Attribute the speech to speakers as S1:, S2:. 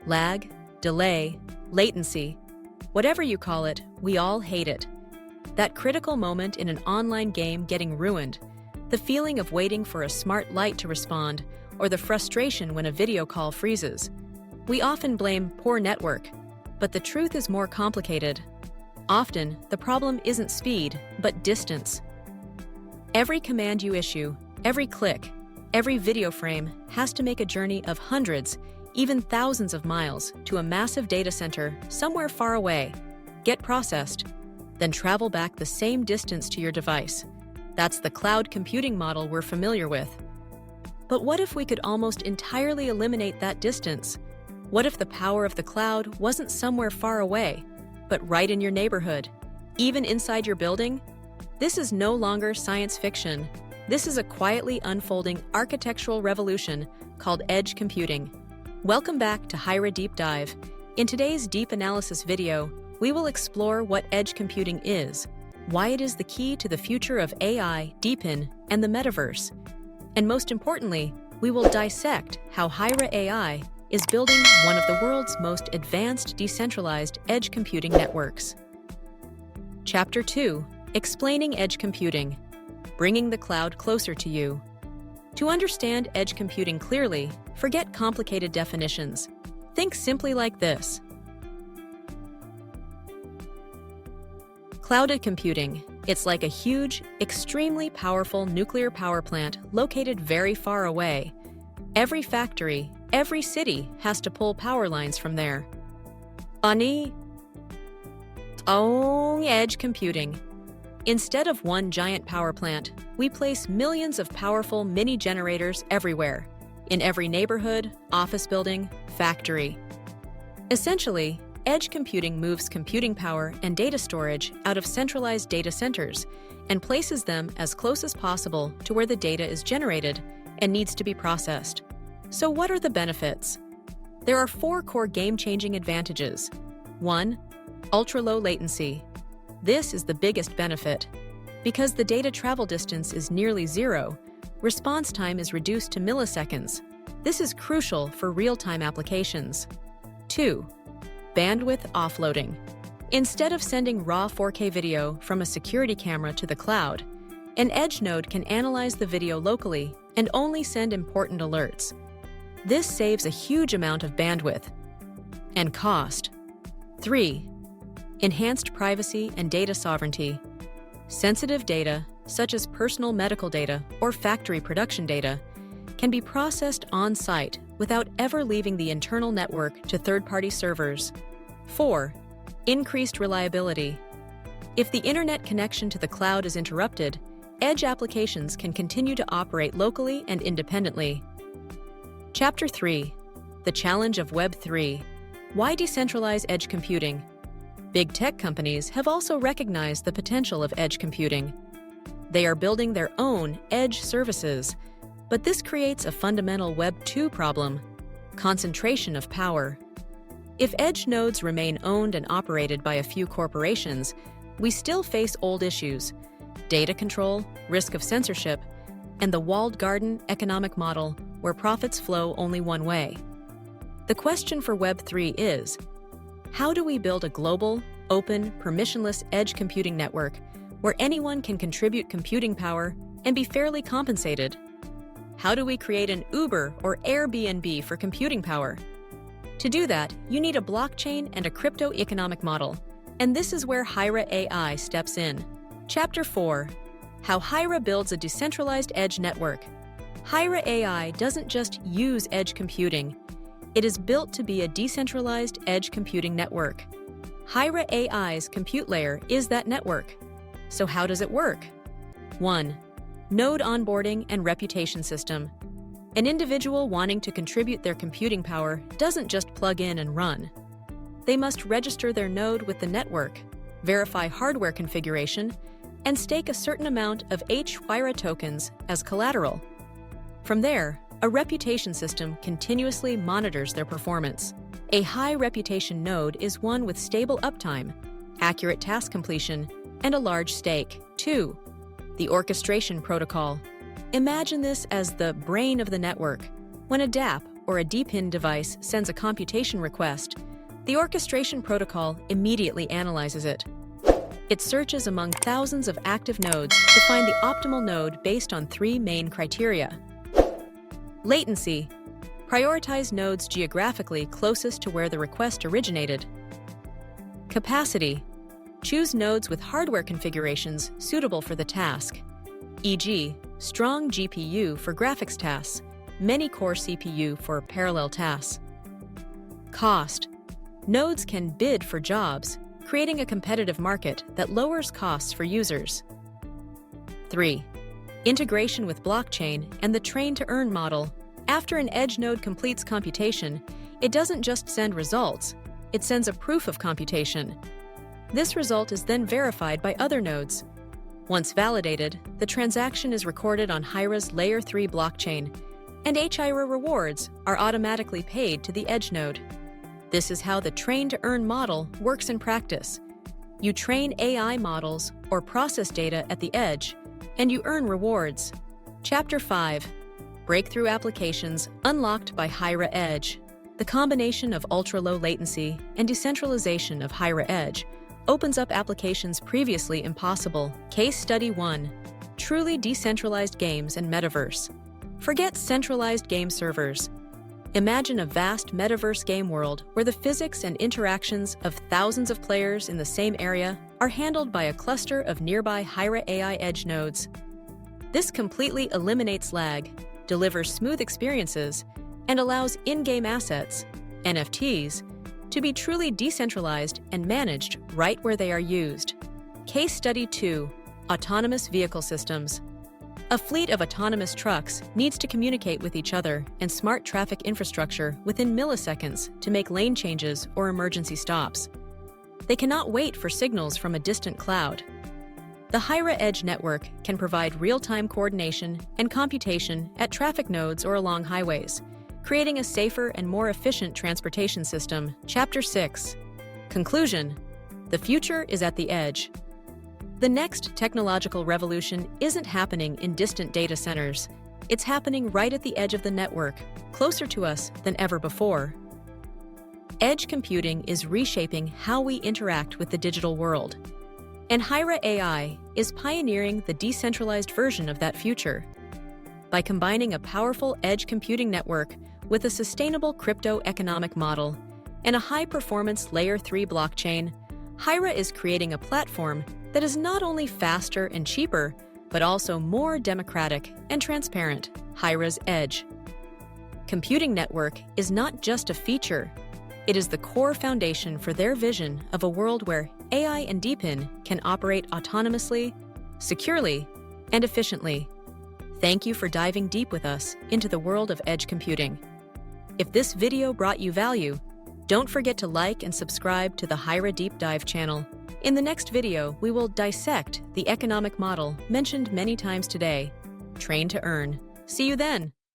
S1: Lag, delay, latency, whatever you call it, we all hate it. That critical moment in an online game getting ruined, the feeling of waiting for a smart light to respond, or the frustration when a video call freezes. We often blame poor network, but the truth is more complicated. Often, the problem isn't speed, but distance. Every command you issue, every click, every video frame has to make a journey of hundreds, even thousands of miles to a massive data center somewhere far away, get processed, then travel back the same distance to your device. That's the cloud computing model we're familiar with. But what if we could almost entirely eliminate that distance? What if the power of the cloud wasn't somewhere far away, but right in your neighborhood, even inside your building? This is no longer science fiction. This is a quietly unfolding architectural revolution called edge computing. Welcome back to Hyra Deep Dive. In today's deep analysis video, we will explore what edge computing is, why it is the key to the future of AI, DePIN, and the metaverse. And most importantly, we will dissect how Hyra AI is building one of the world's most advanced decentralized edge computing networks. Chapter 2: Explaining Edge Computing, bringing the cloud closer to you. To understand edge computing clearly, forget complicated definitions. Think simply like this. Cloud computing. It's like a huge, extremely powerful nuclear power plant located very far away. Every factory, every city has to pull power lines from there. Edge computing. Instead of one giant power plant, we place millions of powerful mini generators everywhere, in every neighborhood, office building, factory. Essentially, edge computing moves computing power and data storage out of centralized data centers and places them as close as possible to where the data is generated and needs to be processed. So what are the benefits? There are 4 core game-changing advantages. 1. Ultra-low latency. This is the biggest benefit. Because the data travel distance is nearly zero, response time is reduced to milliseconds. This is crucial for real-time applications. 2. Bandwidth offloading. Instead of sending raw 4K video from a security camera to the cloud, an edge node can analyze the video locally and only send important alerts. This saves a huge amount of bandwidth and cost. 3. Enhanced privacy and data sovereignty. Sensitive data, such as personal medical data or factory production data, can be processed on-site without ever leaving the internal network to third-party servers. 4. Increased reliability. If the internet connection to the cloud is interrupted, edge applications can continue to operate locally and independently. Chapter 3: The Challenge of Web 3. Why decentralize edge computing? Big tech companies have also recognized the potential of edge computing. They are building their own edge services, but this creates a fundamental Web 2 problem: concentration of power. If edge nodes remain owned and operated by a few corporations, we still face old issues: data control, risk of censorship, and the walled garden economic model where profits flow only one way. The question for Web 3 is, how do we build a global, open, permissionless edge computing network where anyone can contribute computing power and be fairly compensated? How do we create an Uber or Airbnb for computing power? To do that, you need a blockchain and a crypto economic model, and this is where Hyra AI steps in. Chapter 4: How Hyra builds a decentralized edge network. Hyra AI doesn't just use edge computing. It is built to be a decentralized edge computing network. Hyra AI's compute layer is that network. So how does it work? 1. Node onboarding and reputation system. An individual wanting to contribute their computing power doesn't just plug in and run. They must register their node with the network, verify hardware configuration, and stake a certain amount of Hyra tokens as collateral. From there, a reputation system continuously monitors their performance. A high reputation node is one with stable uptime, accurate task completion, and a large stake. 2. The orchestration protocol. Imagine this as the brain of the network. When a dApp or a DePIN device sends a computation request, the orchestration protocol immediately analyzes it. It searches among thousands of active nodes to find the optimal node based on three main criteria. Latency. Prioritize nodes geographically closest to where the request originated. Capacity. Choose nodes with hardware configurations suitable for the task, e.g., strong GPU for graphics tasks, many core CPU for parallel tasks. Cost. Nodes can bid for jobs, creating a competitive market that lowers costs for users. 3. Integration with blockchain and the train-to-earn model. After an edge node completes computation, it doesn't just send results, it sends a proof of computation. This result is then verified by other nodes. Once validated, the transaction is recorded on Hyra's Layer 3 blockchain, and Hyra rewards are automatically paid to the edge node. This is how the train-to-earn model works in practice. You train AI models or process data at the edge, and you earn rewards. Chapter 5. Breakthrough Applications Unlocked by Hyra Edge. The combination of ultra-low latency and decentralization of Hyra Edge opens up applications previously impossible. Case Study 1. Truly decentralized games and metaverse. Forget centralized game servers. Imagine a vast metaverse game world where the physics and interactions of thousands of players in the same area are handled by a cluster of nearby Hyra AI edge nodes. This completely eliminates lag, delivers smooth experiences, and allows in-game assets, NFTs, to be truly decentralized and managed right where they are used. Case Study 2. Autonomous Vehicle Systems. A fleet of autonomous trucks needs to communicate with each other and smart traffic infrastructure within milliseconds to make lane changes or emergency stops. They cannot wait for signals from a distant cloud. The Hyra Edge network can provide real-time coordination and computation at traffic nodes or along highways, creating a safer and more efficient transportation system. Chapter 6. Conclusion. The future is at the edge. The next technological revolution isn't happening in distant data centers. It's happening right at the edge of the network, closer to us than ever before. Edge computing is reshaping how we interact with the digital world. And Hyra AI is pioneering the decentralized version of that future. By combining a powerful edge computing network with a sustainable crypto economic model and a high-performance Layer 3 blockchain, Hyra is creating a platform that is not only faster and cheaper, but also more democratic and transparent. Hyra's Edge. Computing network is not just a feature. It is the core foundation for their vision of a world where AI and DePIN can operate autonomously, securely, and efficiently. Thank you for diving deep with us into the world of edge computing. If this video brought you value, don't forget to like and subscribe to the Hyra Deep Dive channel. In the next video, we will dissect the economic model mentioned many times today, train to earn. See you then!